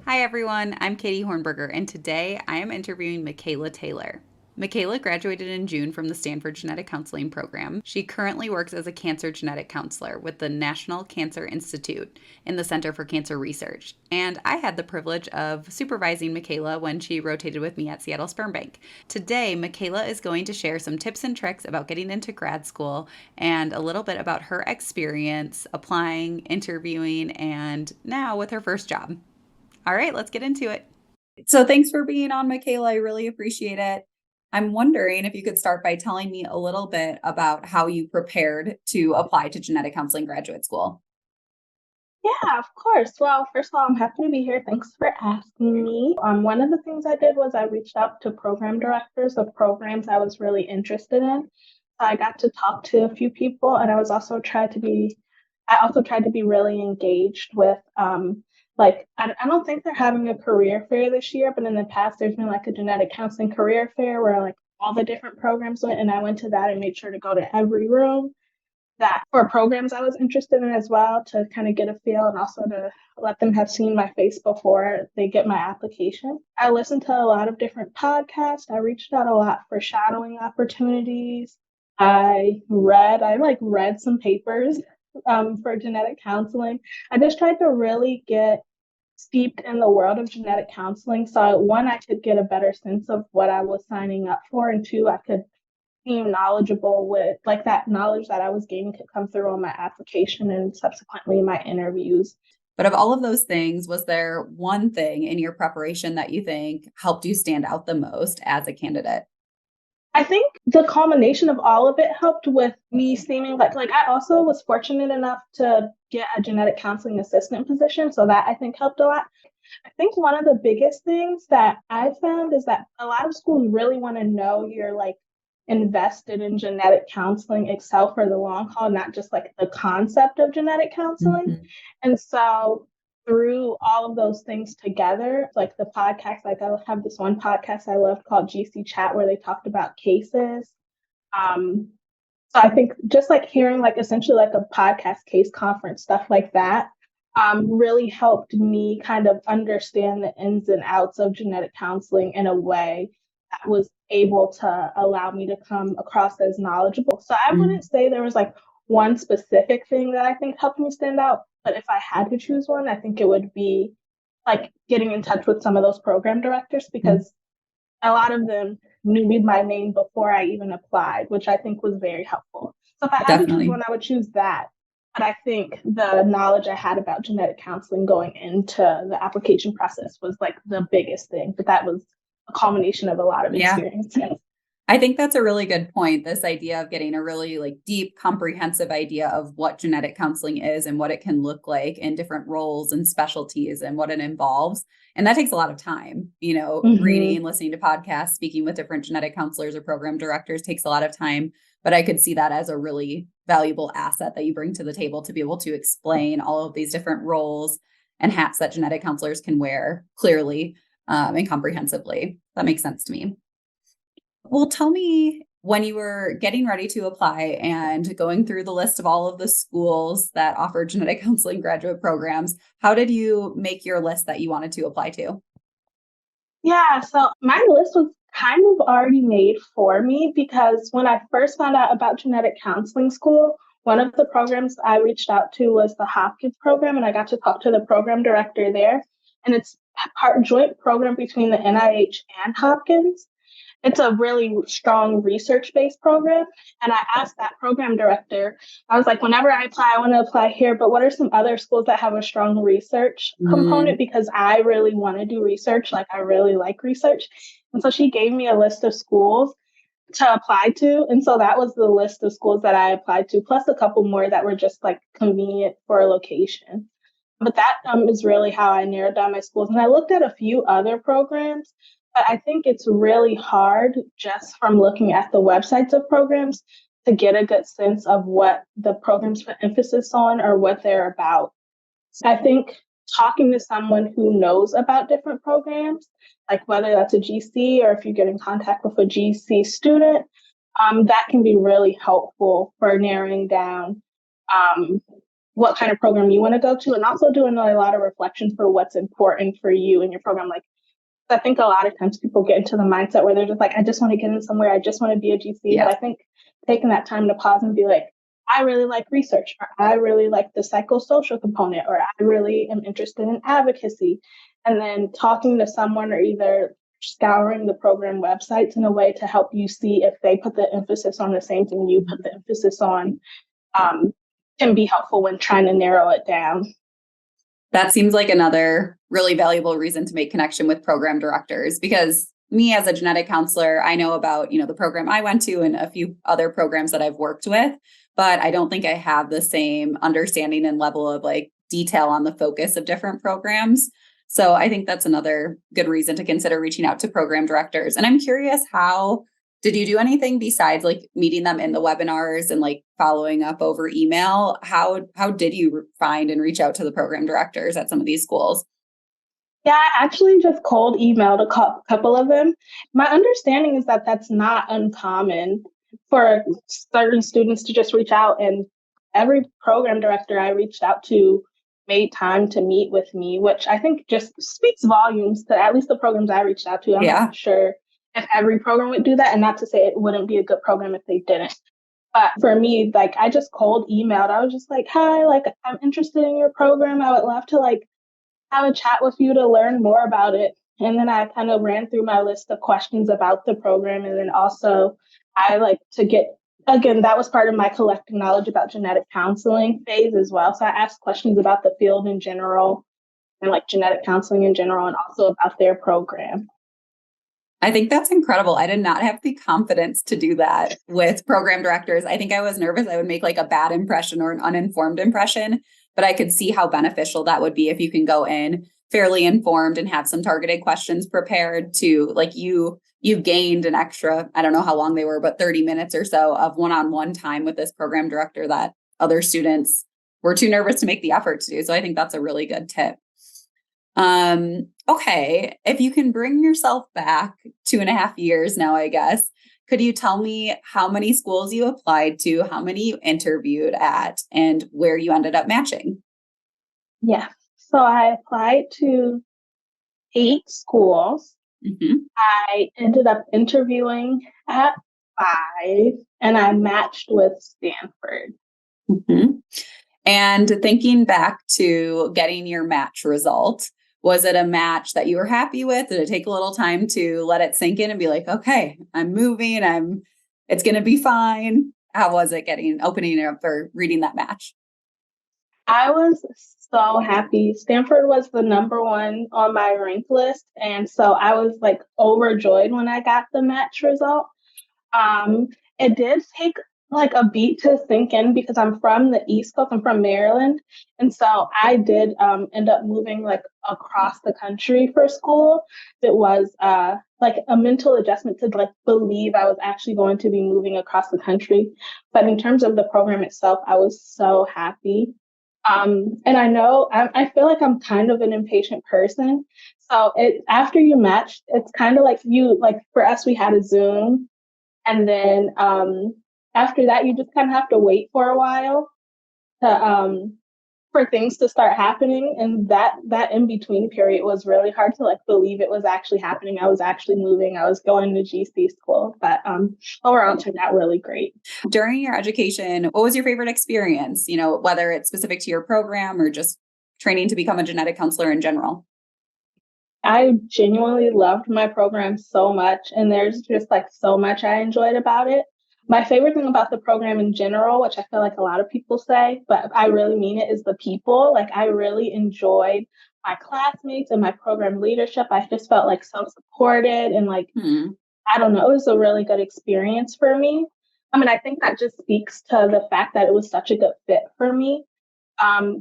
Hi everyone, I'm Katie Hornberger, and today I am interviewing Michaela Taylor. Michaela graduated in June from the Stanford Genetic Counseling Program. She currently works as a cancer genetic counselor with the National Cancer Institute in the Center for Cancer Research. And I had the privilege of supervising Michaela when she rotated with me at Seattle Sperm Bank. Today, Michaela is going to share some tips and tricks about getting into grad school and a little bit about her experience applying, interviewing, and now with her first job. All right, let's get into it. So thanks for being on, Michaela. I really appreciate it. I'm wondering if you could start by telling me a little bit about how you prepared to apply to genetic counseling graduate school. Yeah, of course. Well, first of all, I'm happy to be here. Thanks for asking me. One of the things I did was I reached out to program directors of programs I was really interested in. So I got to talk to a few people, and I also tried to be really engaged with, I don't think they're having a career fair this year, but in the past there's been like a genetic counseling career fair where like all the different programs went, and I went to that and made sure to go to every room that for programs I was interested in as well to kind of get a feel and also to let them have seen my face before they get my application. I listened to a lot of different podcasts. I reached out a lot for shadowing opportunities. I read some papers for genetic counseling. I just tried to really get steeped in the world of genetic counseling. So one, I could get a better sense of what I was signing up for, and two, I could seem knowledgeable with like that knowledge that I was gaining could come through on my application and subsequently my interviews. But of all of those things, was there one thing in your preparation that you think helped you stand out the most as a candidate? I think the culmination of all of it helped with me seeming like I also was fortunate enough to get a genetic counseling assistant position, so that I think helped a lot. I think one of the biggest things that I found is that a lot of schools really want to know you're like invested in genetic counseling itself for the long haul, not just like the concept of genetic counseling. Mhm. And so through all of those things together, like the podcast, like I have this one podcast I love called GC Chat where they talked about cases. Um, so I think just like hearing like essentially like a podcast case conference, stuff like that, really helped me kind of understand the ins and outs of genetic counseling in a way that was able to allow me to come across as knowledgeable. So I wouldn't say there was like one specific thing that I think helped me stand out, but if I had to choose one, I think it would be like getting in touch with some of those program directors Mhm. because a lot of them knew me by name before I even applied, which I think was very helpful. So if I had to choose Definitely. one, I would choose that. But I think the knowledge I had about genetic counseling going into the application process was like the biggest thing. But that was a culmination of a lot of Yeah. experience. I think that's a really good point. This idea of getting a really like deep, comprehensive idea of what genetic counseling is and what it can look like in different roles and specialties and what it involves. And that takes a lot of time. Mm-hmm. Reading, listening to podcasts, speaking with different genetic counselors or program directors takes a lot of time. But I could see that as a really valuable asset that you bring to the table to be able to explain all of these different roles and hats that genetic counselors can wear clearly and comprehensively. That makes sense to me. Well, tell me when you were getting ready to apply and going through the list of all of the schools that offer genetic counseling graduate programs, how did you make your list that you wanted to apply to? Yeah, so my list was kind of already made for me because when I first found out about genetic counseling school, one of the programs I reached out to was the Hopkins program, and I got to talk to the program director there. And it's a part joint program between the NIH and Hopkins. It's a really strong research based program. And I asked that program director, I was like, whenever I apply, I want to apply here, but what are some other schools that have a strong research Mm, component? Because I really want to do research. Like, I really like research. And so she gave me a list of schools to apply to. And so that was the list of schools that I applied to, plus a couple more that were just like convenient for a location. But that is really how I narrowed down my schools. And I looked at a few other programs, but I think it's really hard just from looking at the websites of programs to get a good sense of what the programs put emphasis on or what they're about. I think talking to someone who knows about different programs, like whether that's a GC or if you get in contact with a GC student, that can be really helpful for narrowing down um, what kind of program you want to go to, and also doing a lot of reflection for what's important for you in your program. Like, I think a lot of times people get into the mindset where they're just like, I just want to get in somewhere, I just want to be a GC. But Yeah. I think taking that time to pause and be like, I really like research, or I really like the psychosocial component, or I really am interested in advocacy. And then talking to someone or either scouring the program websites in a way to help you see if they put the emphasis on the same thing you put the emphasis on, um, can be helpful when trying to narrow it down. That seems like another really valuable reason to make connection with program directors, because me as a genetic counselor, I know about, the program I went to and a few other programs that I've worked with, but I don't think I have the same understanding and level of like detail on the focus of different programs. So I think that's another good reason to consider reaching out to program directors. And I'm curious, how did you do anything besides like meeting them in the webinars and like following up over email? How did you find and reach out to the program directors at some of these schools? Yeah, I actually just cold emailed a couple of them. My understanding is that that's not uncommon for certain students to just reach out, and every program director I reached out to made time to meet with me, which I think just speaks volumes to at least the programs I reached out to. I'm not Yeah. sure if every program would do that, and not to say it wouldn't be a good program if they didn't. But for me, like, I just cold emailed. I was just like, hi, like, I'm interested in your program. I would love to like have a chat with you to learn more about it. And then I kind of ran through my list of questions about the program. And then also, I like to get, again, that was part of my collecting knowledge about genetic counseling phase as well. So I asked questions about the field in general and like genetic counseling in general, and also about their program. I think that's incredible. I did not have the confidence to do that with program directors. I think I was nervous I would make like a bad impression or an uninformed impression, but I could see how beneficial that would be if you can go in fairly informed and have some targeted questions prepared to like you gained an extra, I don't know how long they were, but 30 minutes or so of one-on-one time with this program director that other students were too nervous to make the effort to do. So I think that's a really good tip. Okay. If you can bring yourself back 2.5 years now, I guess, could you tell me how many schools you applied to, how many you interviewed at, and where you ended up matching? Yeah. So I applied to 8 schools. Hmm. I ended up interviewing at 5, and I matched with Stanford. Hmm. And thinking back to getting your match result, was it a match that you were happy with? Did it take a little time to let it sink in and be like, okay, I'm moving, it's going to be fine? How was it opening up or reading that match? I was so happy. Stanford was the number one on my rank list. And so I was like overjoyed when I got the match result. Um, it did take like a beat to sink in because I'm from the East Coast. I'm from Maryland, and so I did end up moving like across the country for school. It was like a mental adjustment to like believe I was actually going to be moving across the country. But in terms of the program itself, I was so happy. And I know I feel like I'm kind of an impatient person. So it after you match, it's kind of like you like for us we had a Zoom, and then after that, you just kind of have to wait for a while to for things to start happening. And that in between period was really hard to like believe it was actually happening. I was actually moving. I was going to GC school, but overall, it turned out really great. During your education, what was your favorite experience? Whether it's specific to your program or just training to become a genetic counselor in general. I genuinely loved my program so much, and there's just like so much I enjoyed about it. My favorite thing about the program in general, which I feel like a lot of people say, but I really mean it, is the people. Like, I really enjoyed my classmates and my program leadership. I just felt like so supported and like, Hmm. I don't know, it was a really good experience for me. I mean, I think that just speaks to the fact that it was such a good fit for me,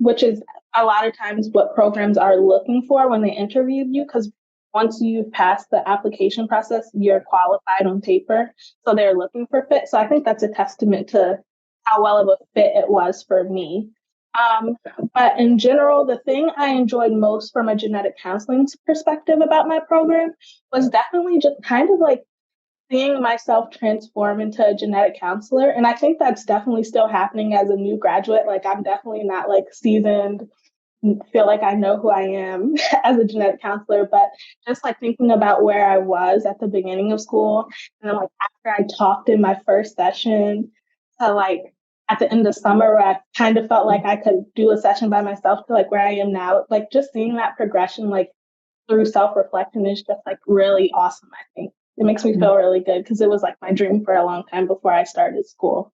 which is a lot of times what programs are looking for when they interview you. Because once you pass the application process, you're qualified on paper. So they're looking for fit. So I think that's a testament to how well of a fit it was for me. Um, but in general, the thing I enjoyed most from a genetic counseling perspective about my program was definitely just kind of like seeing myself transform into a genetic counselor. And I think that's definitely still happening as a new graduate. Like, I'm definitely not like seasoned, feel like I know who I am as a genetic counselor, but just like thinking about where I was at the beginning of school, and then like after I talked in my first session to like at the end of summer where I kind of felt like I could do a session by myself to like where I am now, like just seeing that progression like through self-reflection is just like really awesome. I think it makes me feel really good because it was like my dream for a long time before I started school.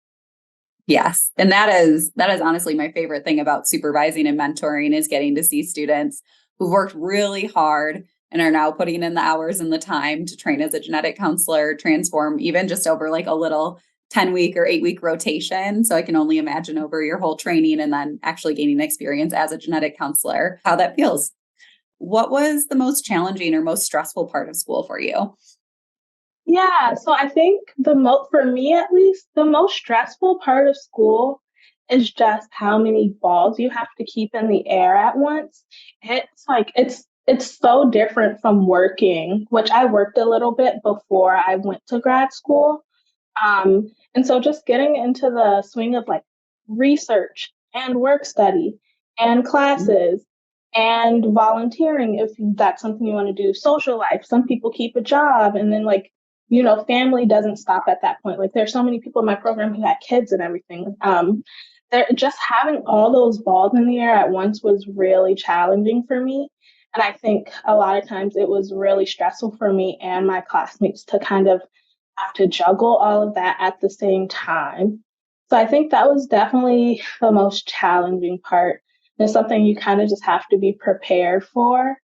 Yes. And that is honestly my favorite thing about supervising and mentoring is getting to see students who've worked really hard and are now putting in the hours and the time to train as a genetic counselor, transform even just over like a little 10-week or 8-week rotation. So I can only imagine over your whole training and then actually gaining experience as a genetic counselor, how that feels. What was the most challenging or most stressful part of school for you? Yeah, so I think for me at least, the most stressful part of school is just how many balls you have to keep in the air at once. It's so different from working, which I worked a little bit before I went to grad school. And so just getting into the swing of like research and work study and classes and volunteering if that's something you want to do, social life. Some people keep a job and then like, family doesn't stop at that point. Like there's so many people in my program who had kids and everything. They're just having all those balls in the air at once was really challenging for me. And I think a lot of times it was really stressful for me and my classmates to kind of have to juggle all of that at the same time. So I think that was definitely the most challenging part. It's something you kind of just have to be prepared for,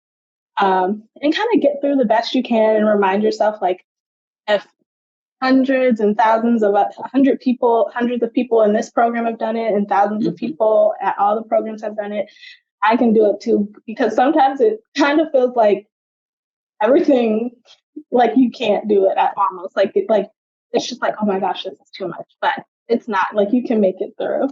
and kind of get through the best you can and remind yourself like if hundreds and thousands of hundreds of people in this program have done it and thousands of people at all the programs have done it, I can do it too. Because sometimes it kind of feels like everything like you can't do it at almost like it's just like, oh my gosh, this is too much, but it's not. Like you can make it through.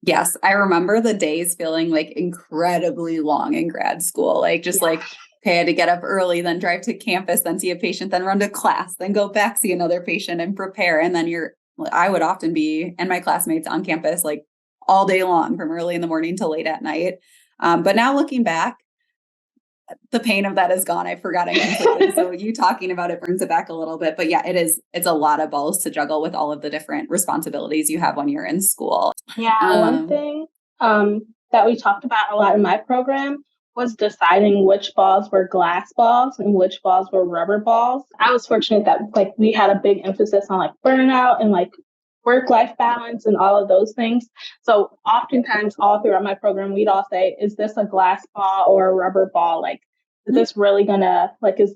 Yes, I remember the days feeling like incredibly long in grad school. Like just like, okay, I had to get up early, then drive to campus, then see a patient, then run to class, then go back, see another patient and prepare. And then I would often be and my classmates on campus like all day long from early in the morning till late at night. But now looking back, the pain of that is gone. I've forgotten completely. So you talking about it brings it back a little bit. But yeah, it's a lot of balls to juggle with all of the different responsibilities you have when you're in school. Yeah, one thing that we talked about a lot in my program was deciding which balls were glass balls and which balls were rubber balls. I was fortunate that like we had a big emphasis on like burnout and like work-life balance and all of those things. So oftentimes all throughout my program, we'd all say, is this a glass ball or a rubber ball? Like, is this really gonna like is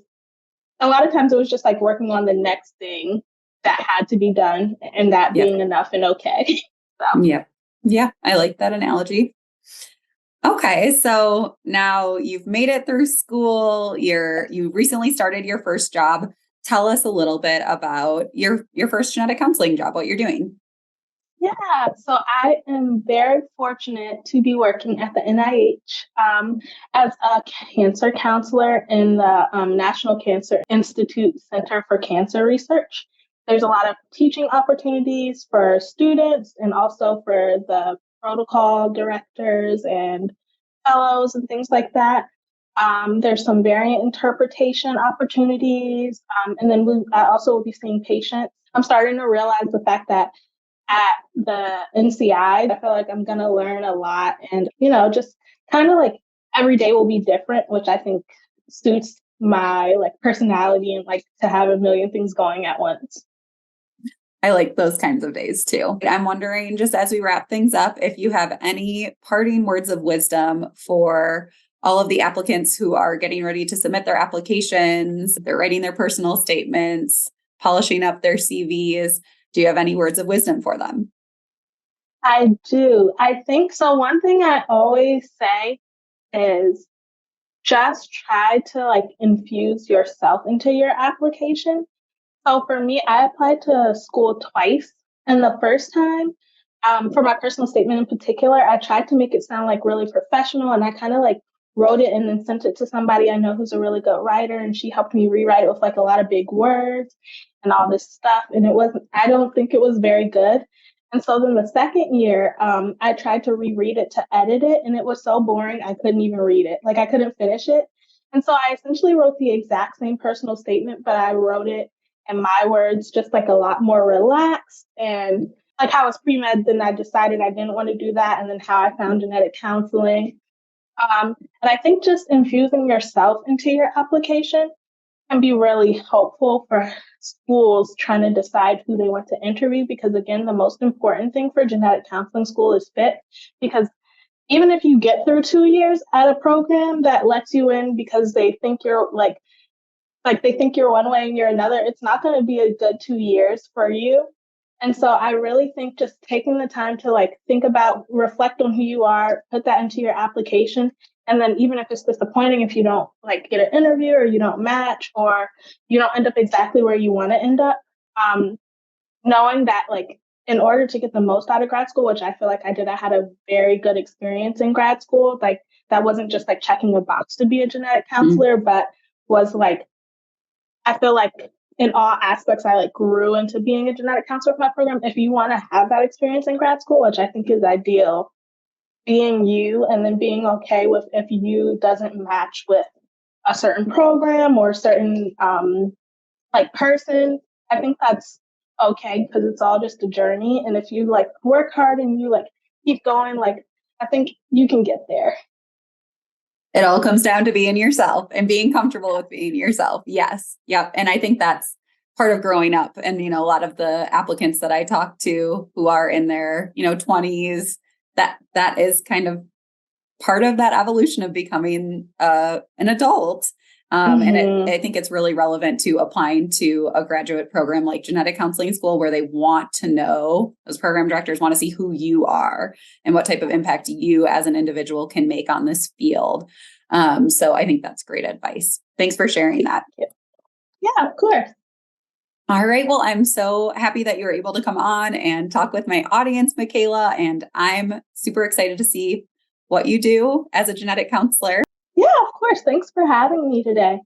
a lot of times it was just like working on the next thing that had to be done and that Yep. being enough and okay. So Yep. Yeah, I like that analogy. Okay, so now you've made it through school. You recently started your first job. Tell us a little bit about your first genetic counseling job, what you're doing. yeah, so I am very fortunate to be working at the NIH as a cancer counselor in the National Cancer Institute Center for Cancer Research. There's a lot of teaching opportunities for students and also for the protocol directors and fellows and things like that. There's some variant interpretation opportunities, and then I also will be seeing patients. I'm starting to realize the fact that at the NCI, I feel like I'm going to learn a lot and, just kind of like every day will be different, which I think suits my like personality and like to have a million things going at once. I like those kinds of days too. I'm wondering, just as we wrap things up, if you have any parting words of wisdom for all of the applicants who are getting ready to submit their applications, they're writing their personal statements, polishing up their CVs. Do you have any words of wisdom for them? I do. I think so. One thing I always say is just try to like infuse yourself into your application. So for me, I applied to school twice. And the first time, for my personal statement in particular, I tried to make it sound like really professional. And I kind of like wrote it and then sent it to somebody I know who's a really good writer, and she helped me rewrite it with like a lot of big words and all this stuff. And I don't think it was very good. And so then the second year, I tried to reread it to edit it, and it was so boring, I couldn't even read it. Like, I couldn't finish it. And so I essentially wrote the exact same personal statement, but I wrote it in my words, just like a lot more relaxed. And like how I was pre-med, then I decided I didn't want to do that. And then how I found genetic counseling. And I think just infusing yourself into your application can be really helpful for schools trying to decide who they want to interview, because again, the most important thing for genetic counseling school is fit. Because even if you get through 2 years at a program that lets you in because they think you're like they think you're one way and you're another, it's not going to be a good 2 years for you. And so I really think just taking the time to like think about, reflect on who you are, put that into your application. And then even if it's disappointing, if you don't like get an interview or you don't match or you don't end up exactly where you want to end up, knowing that like in order to get the most out of grad school, which I feel like I did, I had a very good experience in grad school. Like that wasn't just like checking a box to be a genetic counselor, but was like, I feel like in all aspects, I like grew into being a genetic counselor for my program. If you want to have that experience in grad school, which I think is ideal, being you and then being okay with if you doesn't match with a certain program or a certain like person, I think that's okay because it's all just a journey. And if you like work hard and you like keep going, like I think you can get there. It all comes down to being yourself and being comfortable with being yourself. Yes. Yep. And I think that's part of growing up. And, a lot of the applicants that I talk to who are in their, 20s, that is kind of part of that evolution of becoming an adult. And I think it's really relevant to applying to a graduate program like genetic counseling school, where they want to know, those program directors want to see who you are and what type of impact you as an individual can make on this field. So I think that's great advice. Thanks for sharing that. Yeah, of course. All right. Well, I'm so happy that you were able to come on and talk with my audience, Michaela, and I'm super excited to see what you do as a genetic counselor. Yeah, of course. Thanks for having me today.